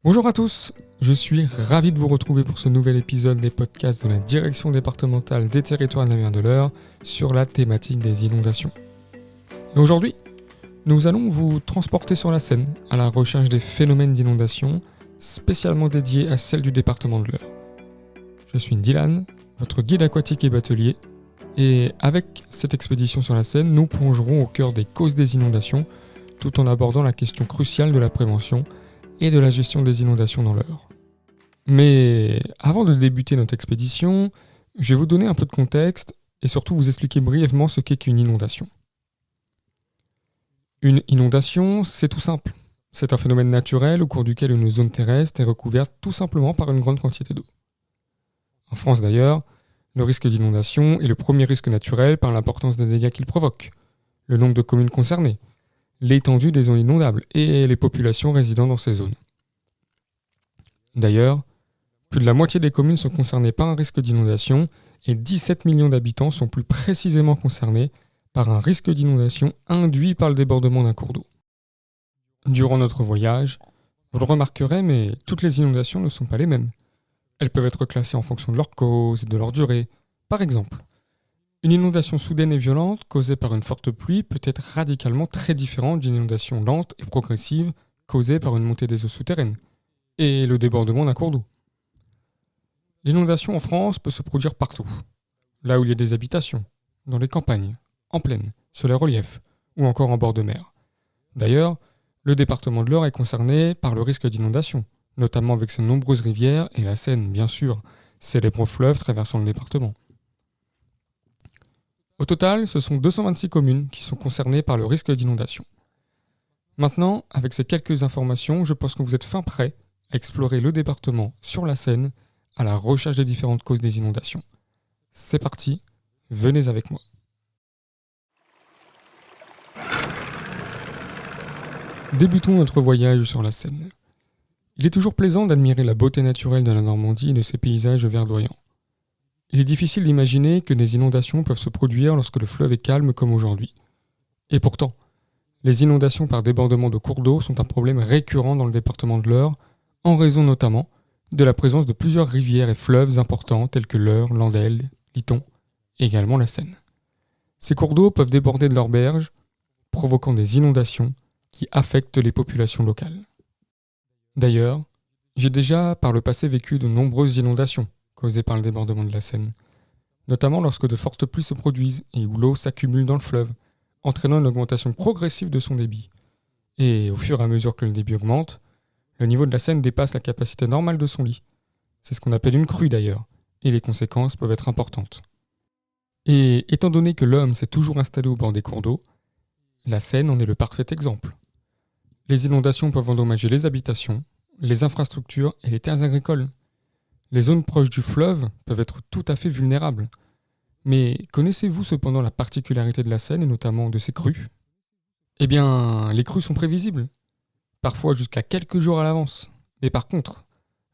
Bonjour à tous, je suis ravi de vous retrouver pour ce nouvel épisode des podcasts de la Direction départementale des territoires de la mer de l'Eure sur la thématique des inondations. Et aujourd'hui, nous allons vous transporter sur la Seine à la recherche des phénomènes d'inondation spécialement dédiés à celle du département de l'Eure. Je suis Dylan, votre guide aquatique et batelier, et avec cette expédition sur la Seine, nous plongerons au cœur des causes des inondations tout en abordant la question cruciale de la prévention et de la gestion des inondations dans l'Eure. Mais avant de débuter notre expédition, je vais vous donner un peu de contexte et surtout vous expliquer brièvement ce qu'est qu'une inondation. Une inondation, c'est tout simple. C'est un phénomène naturel au cours duquel une zone terrestre est recouverte tout simplement par une grande quantité d'eau. En France d'ailleurs, le risque d'inondation est le premier risque naturel par l'importance des dégâts qu'il provoque, le nombre de communes concernées, l'étendue des zones inondables et les populations résidant dans ces zones. D'ailleurs, plus de la moitié des communes sont concernées par un risque d'inondation et 17 millions d'habitants sont plus précisément concernés par un risque d'inondation induit par le débordement d'un cours d'eau. Durant notre voyage, vous le remarquerez, mais toutes les inondations ne sont pas les mêmes. Elles peuvent être classées en fonction de leur cause et de leur durée. Par exemple, une inondation soudaine et violente causée par une forte pluie peut être radicalement très différente d'une inondation lente et progressive causée par une montée des eaux souterraines et le débordement d'un cours d'eau. L'inondation en France peut se produire partout, là où il y a des habitations, dans les campagnes, en plaine, sur les reliefs ou encore en bord de mer. D'ailleurs, le département de l'Eure est concerné par le risque d'inondation, notamment avec ses nombreuses rivières et la Seine, bien sûr, célèbre fleuve traversant le département. Au total, ce sont 226 communes qui sont concernées par le risque d'inondation. Maintenant, avec ces quelques informations, je pense que vous êtes fin prêts à explorer le département sur la Seine à la recherche des différentes causes des inondations. C'est parti, venez avec moi. Débutons notre voyage sur la Seine. Il est toujours plaisant d'admirer la beauté naturelle de la Normandie et de ses paysages verdoyants. Il est difficile d'imaginer que des inondations peuvent se produire lorsque le fleuve est calme comme aujourd'hui. Et pourtant, les inondations par débordement de cours d'eau sont un problème récurrent dans le département de l'Eure, en raison notamment de la présence de plusieurs rivières et fleuves importants tels que l'Eure, l'Andelle, l'Iton et également la Seine. Ces cours d'eau peuvent déborder de leurs berges, provoquant des inondations qui affectent les populations locales. D'ailleurs, j'ai déjà par le passé vécu de nombreuses inondations causées par le débordement de la Seine, notamment lorsque de fortes pluies se produisent et où l'eau s'accumule dans le fleuve, entraînant une augmentation progressive de son débit. Et au fur et à mesure que le débit augmente, le niveau de la Seine dépasse la capacité normale de son lit. C'est ce qu'on appelle une crue d'ailleurs, et les conséquences peuvent être importantes. Et étant donné que l'homme s'est toujours installé au bord des cours d'eau, la Seine en est le parfait exemple. Les inondations peuvent endommager les habitations, les infrastructures et les terres agricoles. Les zones proches du fleuve peuvent être tout à fait vulnérables. Mais connaissez-vous cependant la particularité de la Seine et notamment de ses crues ? Eh bien, les crues sont prévisibles, parfois jusqu'à quelques jours à l'avance. Mais par contre,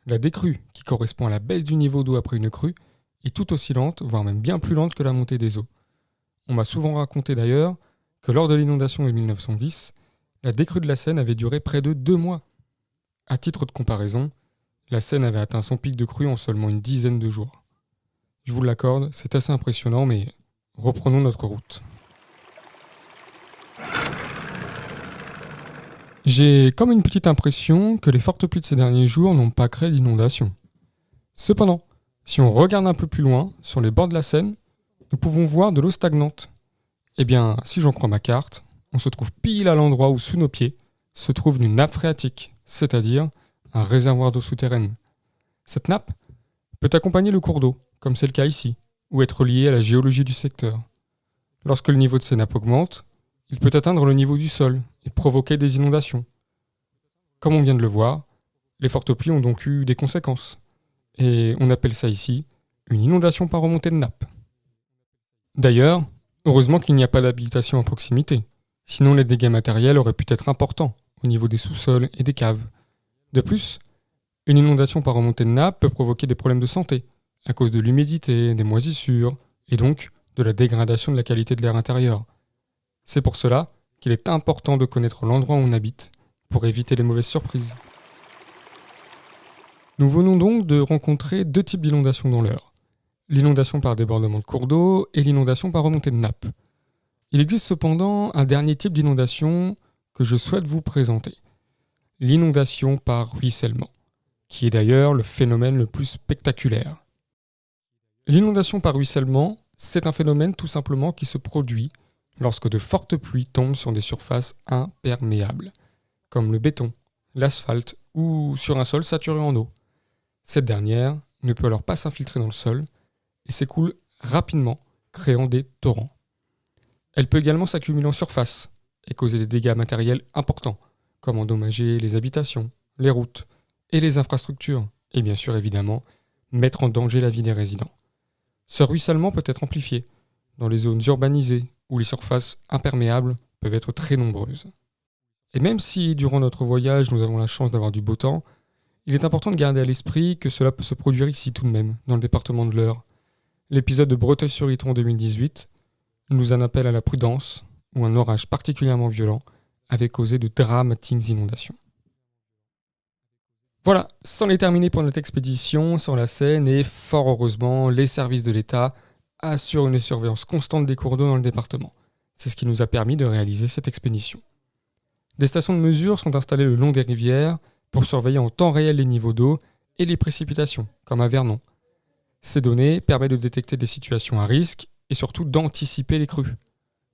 la décrue, qui correspond à la baisse du niveau d'eau après une crue, est tout aussi lente, voire même bien plus lente que la montée des eaux. On m'a souvent raconté d'ailleurs que lors de l'inondation de 1910, la décrue de la Seine avait duré près de 2 mois. À titre de comparaison, la Seine avait atteint son pic de crue en seulement une dizaine de jours. Je vous l'accorde, c'est assez impressionnant, mais reprenons notre route. J'ai comme une petite impression que les fortes pluies de ces derniers jours n'ont pas créé d'inondation. Cependant, si on regarde un peu plus loin, sur les bords de la Seine, nous pouvons voir de l'eau stagnante. Eh bien, si j'en crois ma carte, on se trouve pile à l'endroit où sous nos pieds se trouve une nappe phréatique, c'est-à-dire un réservoir d'eau souterraine. Cette nappe peut accompagner le cours d'eau, comme c'est le cas ici, ou être liée à la géologie du secteur. Lorsque le niveau de ces nappes augmente, il peut atteindre le niveau du sol et provoquer des inondations. Comme on vient de le voir, les fortes pluies ont donc eu des conséquences, et on appelle ça ici une inondation par remontée de nappe. D'ailleurs, heureusement qu'il n'y a pas d'habitation à proximité, sinon les dégâts matériels auraient pu être importants au niveau des sous-sols et des caves. De plus, une inondation par remontée de nappe peut provoquer des problèmes de santé, à cause de l'humidité, des moisissures, et donc de la dégradation de la qualité de l'air intérieur. C'est pour cela qu'il est important de connaître l'endroit où on habite, pour éviter les mauvaises surprises. Nous venons donc de rencontrer deux types d'inondations dans l'Eure. L'inondation par débordement de cours d'eau et l'inondation par remontée de nappe. Il existe cependant un dernier type d'inondation que je souhaite vous présenter. L'inondation par ruissellement, qui est d'ailleurs le phénomène le plus spectaculaire. L'inondation par ruissellement, c'est un phénomène tout simplement qui se produit lorsque de fortes pluies tombent sur des surfaces imperméables, comme le béton, l'asphalte ou sur un sol saturé en eau. Cette dernière ne peut alors pas s'infiltrer dans le sol et s'écoule rapidement, créant des torrents. Elle peut également s'accumuler en surface et causer des dégâts matériels importants, comme endommager les habitations, les routes et les infrastructures, et bien sûr évidemment, mettre en danger la vie des résidents. Ce ruissellement peut être amplifié dans les zones urbanisées où les surfaces imperméables peuvent être très nombreuses. Et même si durant notre voyage nous avons la chance d'avoir du beau temps, il est important de garder à l'esprit que cela peut se produire ici tout de même, dans le département de l'Eure. L'épisode de Breteuil-sur-Ytron 2018 nous en appelle à la prudence, où un orage particulièrement violent avait causé de dramatiques inondations. Voilà, c'en est terminé pour notre expédition sur la Seine et fort heureusement, les services de l'État assurent une surveillance constante des cours d'eau dans le département. C'est ce qui nous a permis de réaliser cette expédition. Des stations de mesure sont installées le long des rivières pour surveiller en temps réel les niveaux d'eau et les précipitations, comme à Vernon. Ces données permettent de détecter des situations à risque et surtout d'anticiper les crues.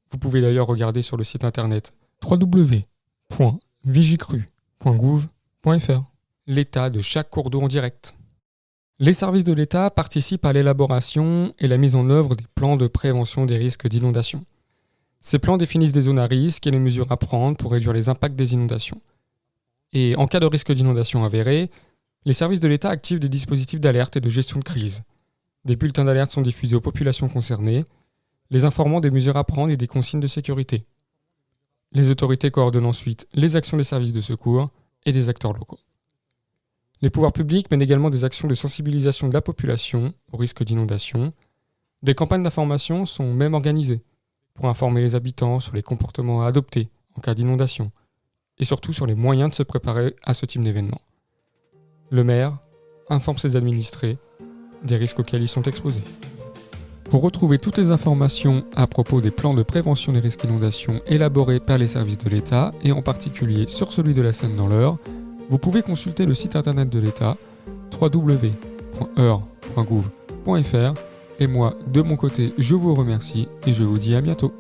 Vous pouvez d'ailleurs regarder sur le site internet www.vigicru.gouv.fr l'état de chaque cours d'eau en direct. Les services de l'État participent à l'élaboration et la mise en œuvre des plans de prévention des risques d'inondation. Ces plans définissent des zones à risque et les mesures à prendre pour réduire les impacts des inondations. Et en cas de risque d'inondation avéré, les services de l'État activent des dispositifs d'alerte et de gestion de crise. Des bulletins d'alerte sont diffusés aux populations concernées, les informant des mesures à prendre et des consignes de sécurité. Les autorités coordonnent ensuite les actions des services de secours et des acteurs locaux. Les pouvoirs publics mènent également des actions de sensibilisation de la population au risque d'inondation. Des campagnes d'information sont même organisées pour informer les habitants sur les comportements à adopter en cas d'inondation et surtout sur les moyens de se préparer à ce type d'événement. Le maire informe ses administrés des risques auxquels ils sont exposés. Pour retrouver toutes les informations à propos des plans de prévention des risques d'inondation élaborés par les services de l'État, et en particulier sur celui de la Seine dans l'Eure, vous pouvez consulter le site internet de l'État, www.eure.gouv.fr, et moi, de mon côté, je vous remercie et je vous dis à bientôt.